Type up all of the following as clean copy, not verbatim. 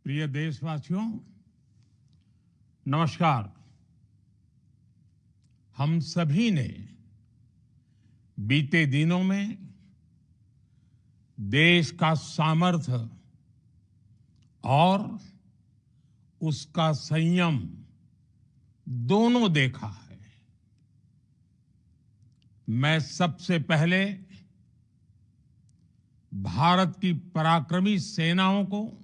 प्रिय देशवासियों, नमस्कार। हम सभी ने बीते दिनों में देश का सामर्थ्य और उसका संयम दोनों देखा है। मैं सबसे पहले भारत की पराक्रमी सेनाओं को,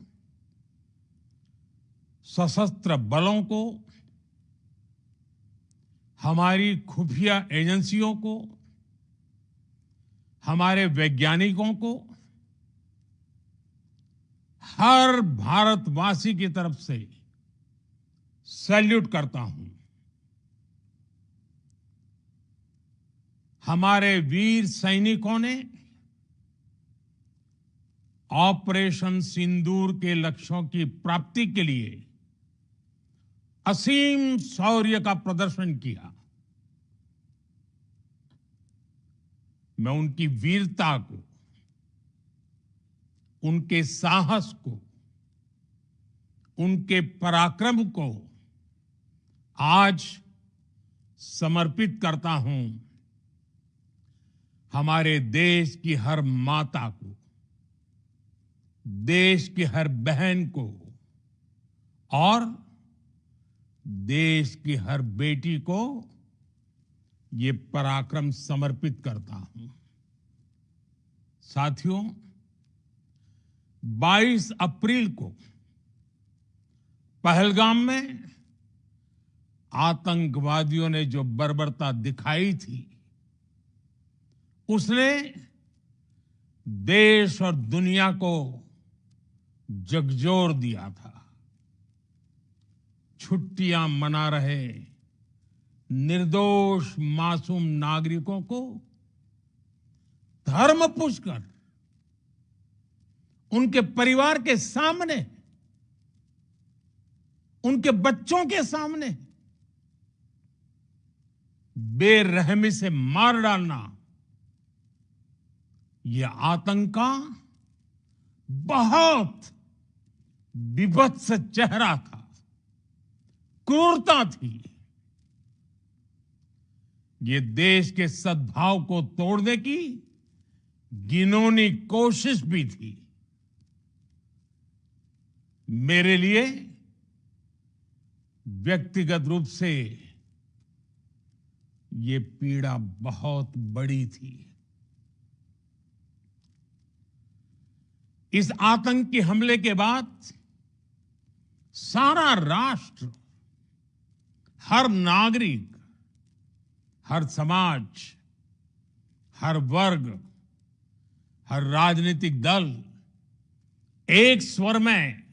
सशस्त्र बलों को, हमारी खुफिया एजेंसियों को, हमारे वैज्ञानिकों को, हर भारतवासी की तरफ से सैल्यूट करता हूं। हमारे वीर सैनिकों ने ऑपरेशन सिंदूर के लक्ष्यों की प्राप्ति के लिए असीम शौर्य का प्रदर्शन किया। मैं उनकी वीरता को, उनके साहस को, उनके पराक्रम को आज समर्पित करता हूं हमारे देश की हर माता को, देश की हर बहन को और देश की हर बेटी को ये पराक्रम समर्पित करता हूं। साथियों, 22 अप्रैल को पहलगाम में आतंकवादियों ने जो बर्बरता दिखाई थी, उसने देश और दुनिया को झकझोर दिया था। छुट्टियां मना रहे निर्दोष मासूम नागरिकों को धर्म पूछकर उनके परिवार के सामने, उनके बच्चों के सामने बेरहमी से मार डालना, यह आतंक का बहुत विभत्स चेहरा था, क्रूरता थी। ये देश के सद्भाव को तोड़ने की घिनौनी कोशिश भी थी। मेरे लिए व्यक्तिगत रूप से ये पीड़ा बहुत बड़ी थी। इस आतंकी हमले के बाद सारा राष्ट्र, हर नागरिक, हर समाज, हर वर्ग, हर राजनीतिक दल एक स्वर में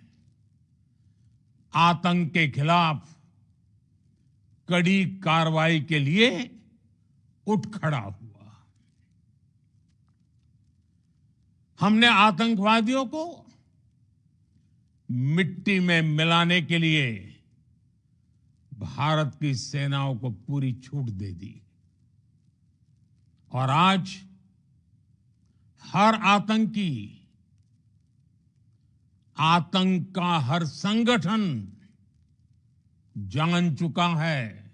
आतंक के खिलाफ कड़ी कार्रवाई के लिए उठ खड़ा हुआ। हमने आतंकवादियों को मिट्टी में मिलाने के लिए भारत की सेनाओं को पूरी छूट दे दी और आज हर आतंकी, आतंक का हर संगठन जान चुका है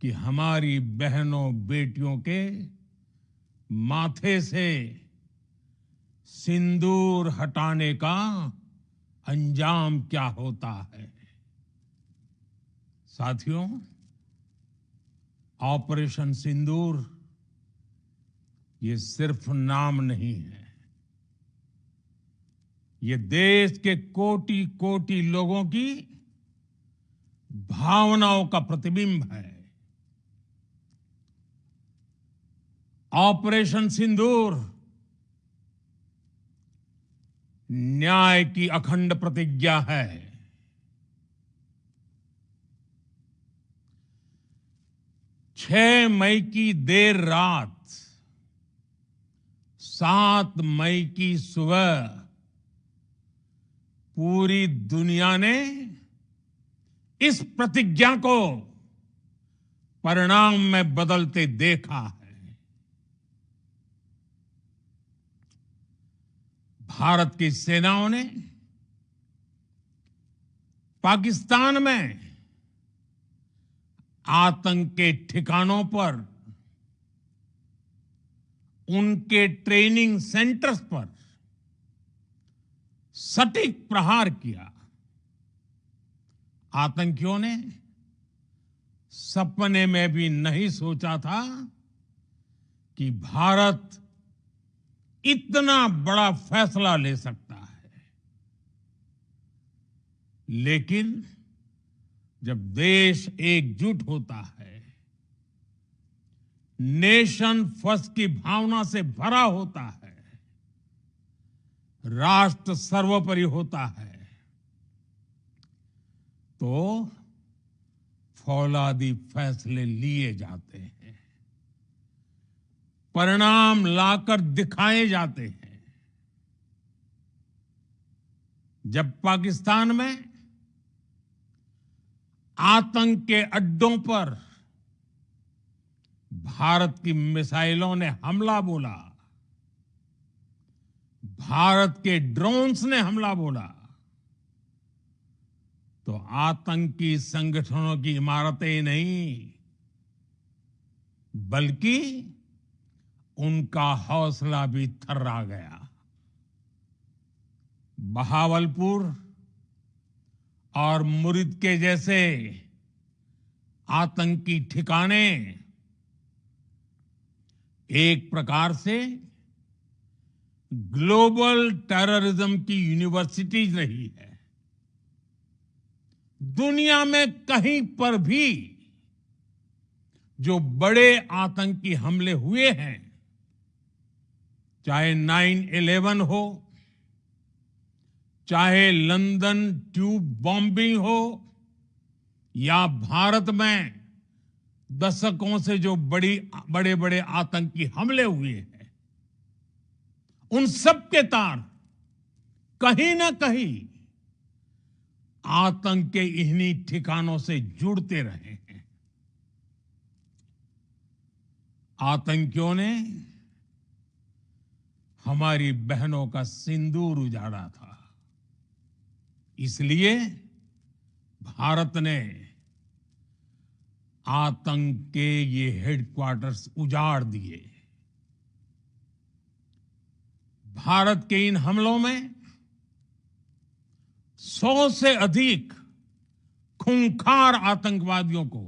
कि हमारी बहनों बेटियों के माथे से सिंदूर हटाने का अंजाम क्या होता है। साथियों, ऑपरेशन सिंदूर ये सिर्फ नाम नहीं है, ये देश के कोटि कोटि लोगों की भावनाओं का प्रतिबिंब है। ऑपरेशन सिंदूर न्याय की अखंड प्रतिज्ञा है। 6 मई की देर रात, 7 मई की सुबह पूरी दुनिया ने इस प्रतिज्ञा को परिणाम में बदलते देखा है। भारत की सेनाओं ने पाकिस्तान में आतंक के ठिकानों पर, उनके ट्रेनिंग सेंटर्स पर सटीक प्रहार किया। आतंकियों ने सपने में भी नहीं सोचा था कि भारत इतना बड़ा फैसला ले सकता है। लेकिन जब देश एकजुट होता है, नेशन फर्स्ट की भावना से भरा होता है, राष्ट्र सर्वोपरि होता है, तो फौलादी फैसले लिए जाते हैं, परिणाम लाकर दिखाए जाते हैं। जब पाकिस्तान में आतंक के अड्डों पर भारत की मिसाइलों ने हमला बोला, भारत के ड्रोन्स ने हमला बोला, तो आतंकी संगठनों की इमारतें नहीं, बल्कि उनका हौसला भी थर्रा गया। बहावलपुर और मुरिद के जैसे आतंकी ठिकाने एक प्रकार से ग्लोबल टेररिज्म की यूनिवर्सिटीज रही है। दुनिया में कहीं पर भी जो बड़े आतंकी हमले हुए हैं, चाहे 9/11 हो, चाहे लंदन ट्यूब बॉम्बिंग हो, या भारत में दशकों से जो बड़े बड़े आतंकी हमले हुए हैं, उन सब के तार कहीं ना कहीं आतंक के इन्हीं ठिकानों से जुड़ते रहे हैं। आतंकियों ने हमारी बहनों का सिंदूर उजाड़ा था, इसलिए भारत ने आतंक के ये हेडक्वार्टर्स उजाड़ दिए। भारत के इन हमलों में 100 से अधिक खूंखार आतंकवादियों को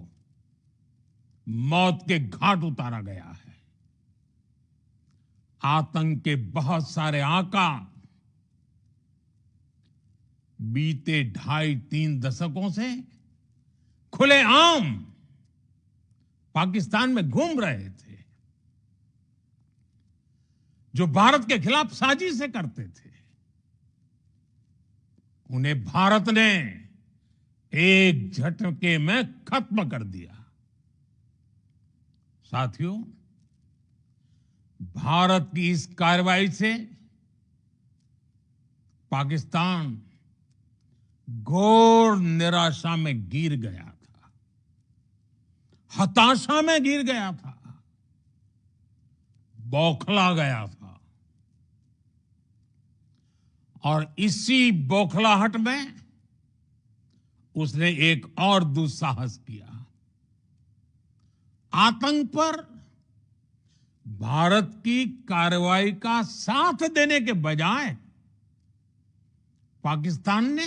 मौत के घाट उतारा गया है। आतंक के बहुत सारे आका बीते 2.5-3 दशकों से खुलेआम पाकिस्तान में घूम रहे थे, जो भारत के खिलाफ साजिशें करते थे। उन्हें भारत ने एक झटके में खत्म कर दिया। साथियों, भारत की इस कार्रवाई से पाकिस्तान घोर निराशा में गिर गया था, हताशा में गिर गया था, बौखला गया था। और इसी बौखलाहट में उसने एक और दुस्साहस किया। आतंक पर भारत की कार्रवाई का साथ देने के बजाय पाकिस्तान ने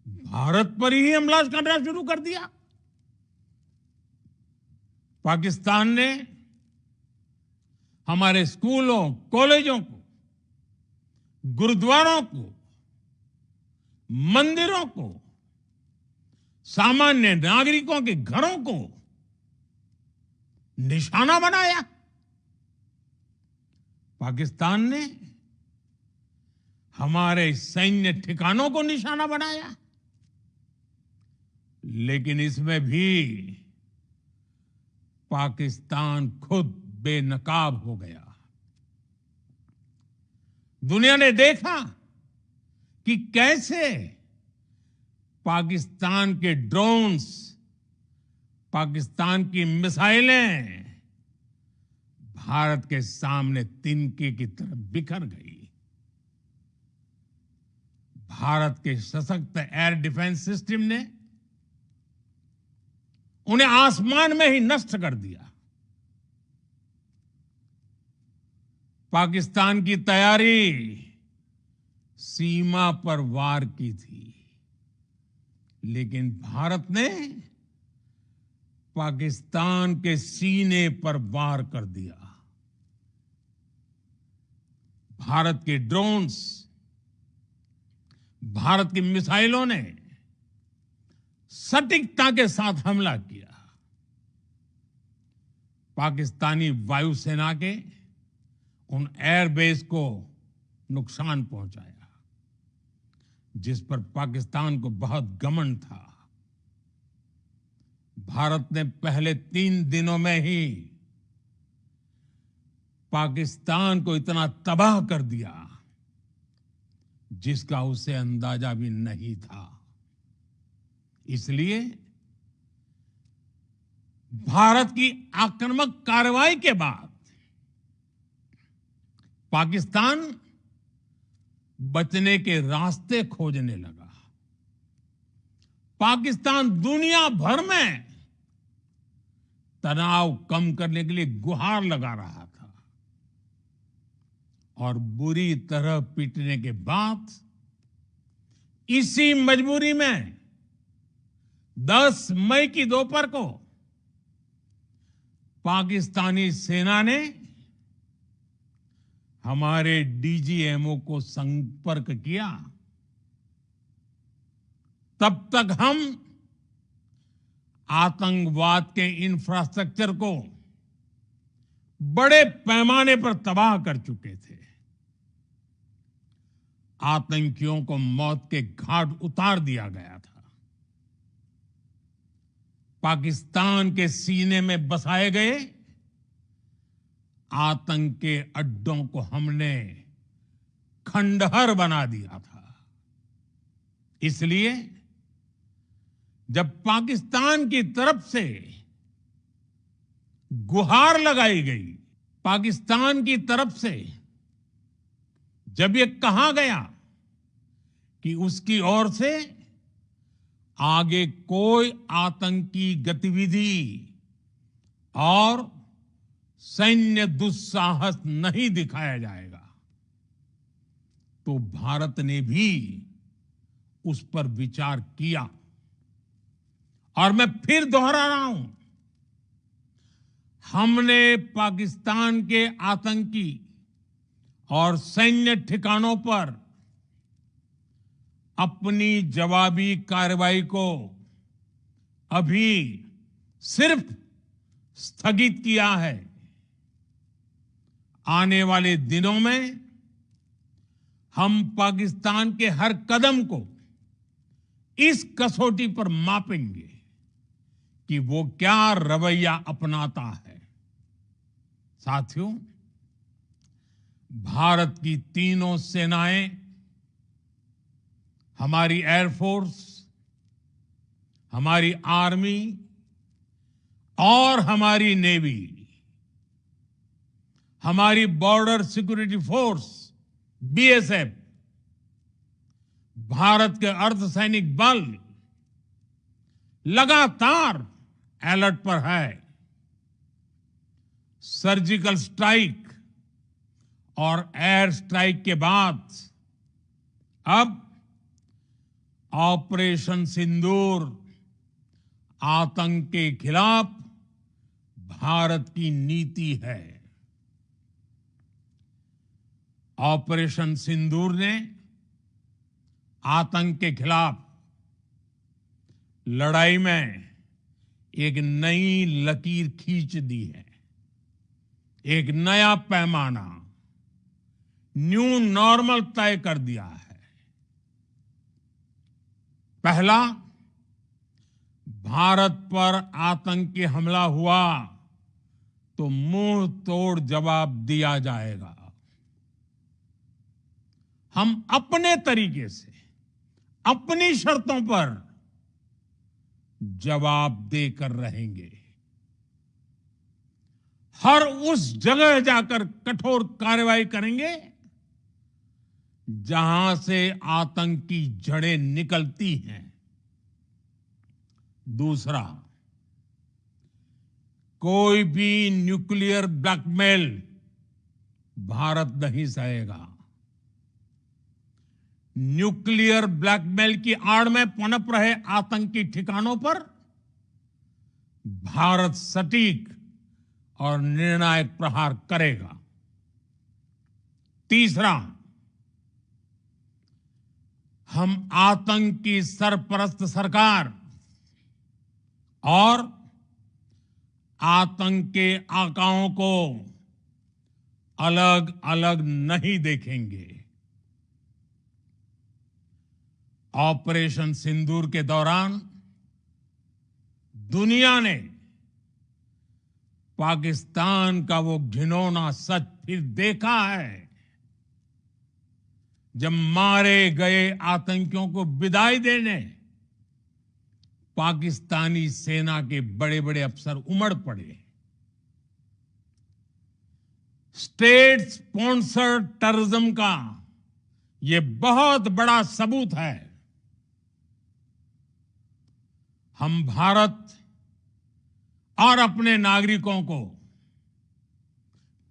भारत पर ही हमला करना शुरू कर दिया। पाकिस्तान ने हमारे स्कूलों, कॉलेजों को, गुरुद्वारों को, मंदिरों को, सामान्य नागरिकों के घरों को निशाना बनाया। पाकिस्तान ने हमारे सैन्य ठिकानों को निशाना बनाया। लेकिन इसमें भी पाकिस्तान खुद बेनकाब हो गया। दुनिया ने देखा कि कैसे पाकिस्तान के ड्रोन्स, पाकिस्तान की मिसाइलें भारत के सामने तिनके की तरह बिखर गई। भारत के सशक्त एयर डिफेंस सिस्टम ने उन्हें आसमान में ही नष्ट कर दिया। पाकिस्तान की तैयारी सीमा पर वार की थी, लेकिन भारत ने पाकिस्तान के सीने पर वार कर दिया। भारत के ड्रोन्स, भारत की मिसाइलों ने सटीकता के साथ हमला किया। पाकिस्तानी वायुसेना के उन एयरबेस को नुकसान पहुंचाया, जिस पर पाकिस्तान को बहुत घमंड था। भारत ने पहले 3 दिनों में ही पाकिस्तान को इतना तबाह कर दिया जिसका उसे अंदाजा भी नहीं था। इसलिए भारत की आक्रामक कार्रवाई के बाद पाकिस्तान बचने के रास्ते खोजने लगा। पाकिस्तान दुनिया भर में तनाव कम करने के लिए गुहार लगा रहा था, और बुरी तरह पीटने के बाद इसी मजबूरी में 10 मई की दोपहर को पाकिस्तानी सेना ने हमारे डीजीएमओ को संपर्क किया। तब तक हम आतंकवाद के इंफ्रास्ट्रक्चर को बड़े पैमाने पर तबाह कर चुके थे। आतंकियों को मौत के घाट उतार दिया गया था। पाकिस्तान के सीने में बसाए गए आतंक के अड्डों को हमने खंडहर बना दिया था। इसलिए जब पाकिस्तान की तरफ से गुहार लगाई गई, पाकिस्तान की तरफ से जब ये कहा गया कि उसकी ओर से आगे कोई आतंकी गतिविधि और सैन्य दुस्साहस नहीं दिखाया जाएगा, तो भारत ने भी उस पर विचार किया। और मैं फिर दोहरा रहा हूं, हमने पाकिस्तान के आतंकी और सैन्य ठिकानों पर अपनी जवाबी कार्रवाई को अभी सिर्फ स्थगित किया है। आने वाले दिनों में हम पाकिस्तान के हर कदम को इस कसौटी पर मापेंगे कि वो क्या रवैया अपनाता है। साथियों, भारत की तीनों सेनाएं, हमारी एयरफोर्स, हमारी आर्मी और हमारी नेवी, हमारी border security force BSF, Bharat के अर्धसैनिक बल लगातार अलर्ट पर है। सर्जिकल स्ट्राइक और एयर स्ट्राइक के बाद अब ऑपरेशन सिंदूर आतंक के खिलाफ भारत की नीति है। ऑपरेशन सिंदूर ने आतंक के खिलाफ लड़ाई में एक नई लकीर खींच दी है, एक नया पैमाना, न्यू नॉर्मल तय कर दिया है। पहला, भारत पर आतंकी हमला हुआ तो मुंह तोड़ जवाब दिया जाएगा। हम अपने तरीके से, अपनी शर्तों पर जवाब देकर रहेंगे। हर उस जगह जाकर कठोर कार्रवाई करेंगे जहां से आतंक की जड़ें निकलती हैं। दूसरा, कोई भी न्यूक्लियर ब्लैकमेल भारत नहीं सहेगा। न्यूक्लियर ब्लैकमेल की आड़ में पनप रहे आतंकी ठिकानों पर भारत सटीक और निर्णायक प्रहार करेगा। तीसरा, हम आतंक की सरपरस्त सरकार और आतंक के आकाओं को अलग अलग नहीं देखेंगे। ऑपरेशन सिंदूर के दौरान दुनिया ने पाकिस्तान का वो घिनौना सच फिर देखा है, जब मारे गए आतंकियों को विदाई देने पाकिस्तानी सेना के बड़े बड़े अफसर उमड़ पड़े। स्टेट स्पॉन्सर्ड टेररिज्म का ये बहुत बड़ा सबूत है। हम भारत और अपने नागरिकों को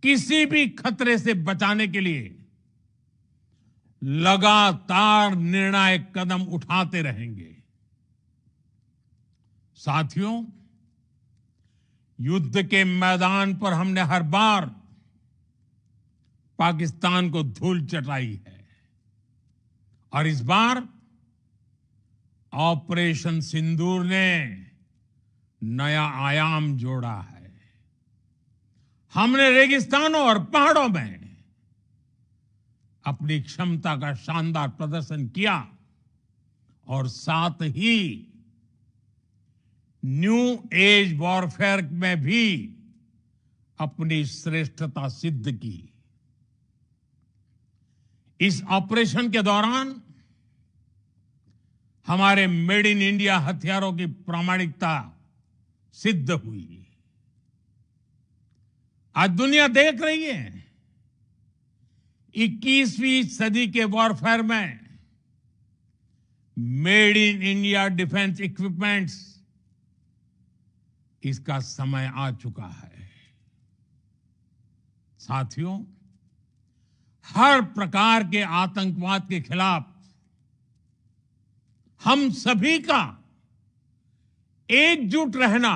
किसी भी खतरे से बचाने के लिए लगातार निर्णायक कदम उठाते रहेंगे। साथियों, युद्ध के मैदान पर हमने हर बार पाकिस्तान को धूल चटाई है और इस बार ऑपरेशन सिंदूर ने नया आयाम जोड़ा है। हमने रेगिस्तानों और पहाड़ों में अपनी क्षमता का शानदार प्रदर्शन किया और साथ ही न्यू एज वॉरफेयर में भी अपनी श्रेष्ठता सिद्ध की। इस ऑपरेशन के दौरान हमारे मेड इन इंडिया हथियारों की प्रामाणिकता सिद्ध हुई। आज दुनिया देख रही है 21वीं सदी के वॉरफेयर में made in India defence equipments, इसका समय आ चुका है। साथियों, हर प्रकार के आतंकवाद के खिलाफ हम सभी का एकजुट रहना,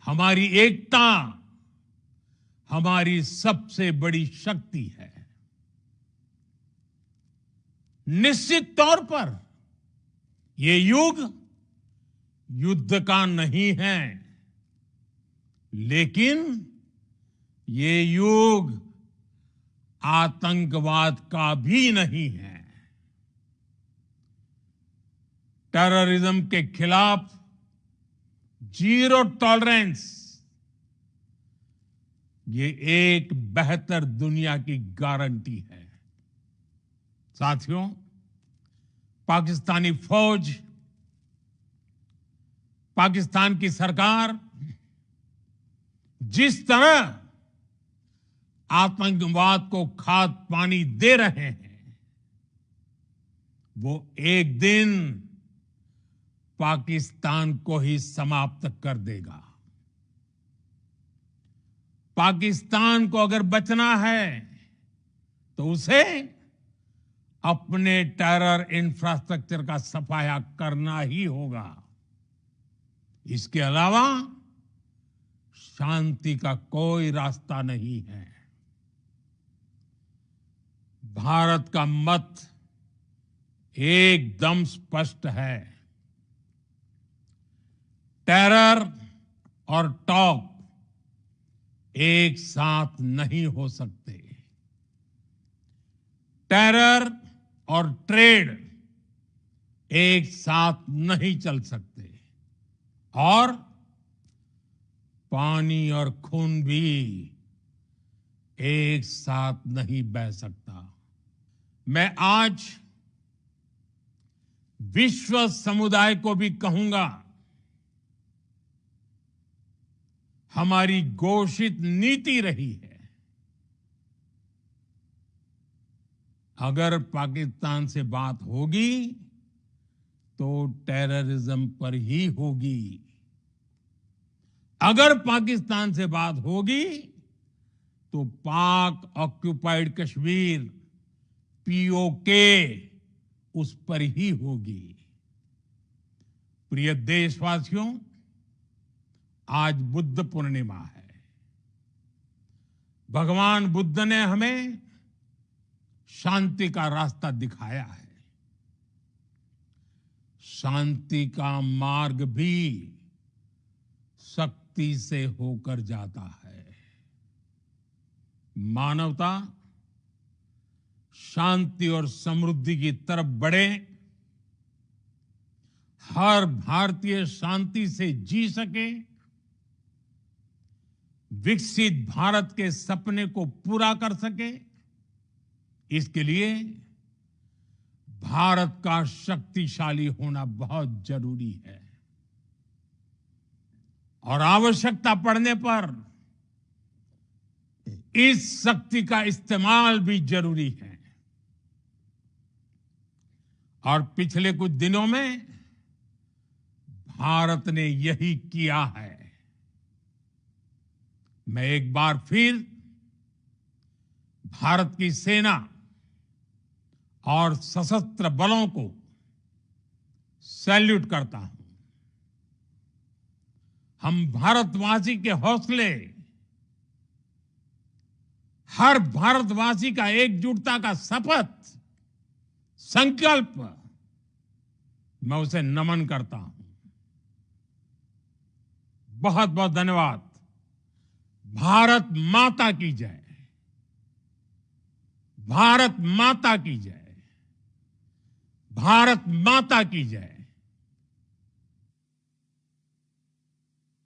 हमारी एकता हमारी सबसे बड़ी शक्ति है। निश्चित तौर पर ये युग युद्ध का नहीं है, लेकिन ये युग आतंकवाद का भी नहीं है। टेररिज्म के खिलाफ जीरो टॉलरेंस, ये एक बेहतर दुनिया की गारंटी है। साथियों, पाकिस्तानी फौज, पाकिस्तान की सरकार जिस तरह आतंकवाद को खाद पानी दे रहे हैं, वो एक दिन पाकिस्तान को ही समाप्त कर देगा। पाकिस्तान को अगर बचना है तो उसे अपने टेरर इंफ्रास्ट्रक्चर का सफाया करना ही होगा। इसके अलावा शांति का कोई रास्ता नहीं है। भारत का मत एकदम स्पष्ट है। टेरर और टॉप एक साथ नहीं हो सकते। टेरर और ट्रेड एक साथ नहीं चल सकते और पानी और खून भी एक साथ नहीं बह सकता। मैं आज विश्व समुदाय को भी कहूंगा, हमारी घोषित नीति रही है अगर पाकिस्तान से बात होगी तो टेररिज्म पर ही होगी। अगर पाकिस्तान से बात होगी तो पाक ऑक्युपाइड कश्मीर पीओके उस पर ही होगी। प्रिय देशवासियों, आज बुद्ध पूर्णिमा है। भगवान बुद्ध ने हमें शांति का रास्ता दिखाया है। शांति का मार्ग भी शक्ति से होकर जाता है। मानवता शांति और समृद्धि की तरफ बढ़े, हर भारतीय शांति से जी सके, विकसित भारत के सपने को पूरा कर सके, इसके लिए भारत का शक्तिशाली होना बहुत जरूरी है। और आवश्यकता पड़ने पर इस शक्ति का इस्तेमाल भी जरूरी है। और पिछले कुछ दिनों में भारत ने यही किया है। मैं एक बार फिर भारत की सेना और सशस्त्र बलों को सैल्यूट करता हूं। हम भारतवासी के हौसले, हर भारतवासी का एकजुटता का शपथ, संकल्प, मैं उसे नमन करता हूं। बहुत बहुत धन्यवाद। भारत माता की जय। भारत माता की जय। भारत माता की जय।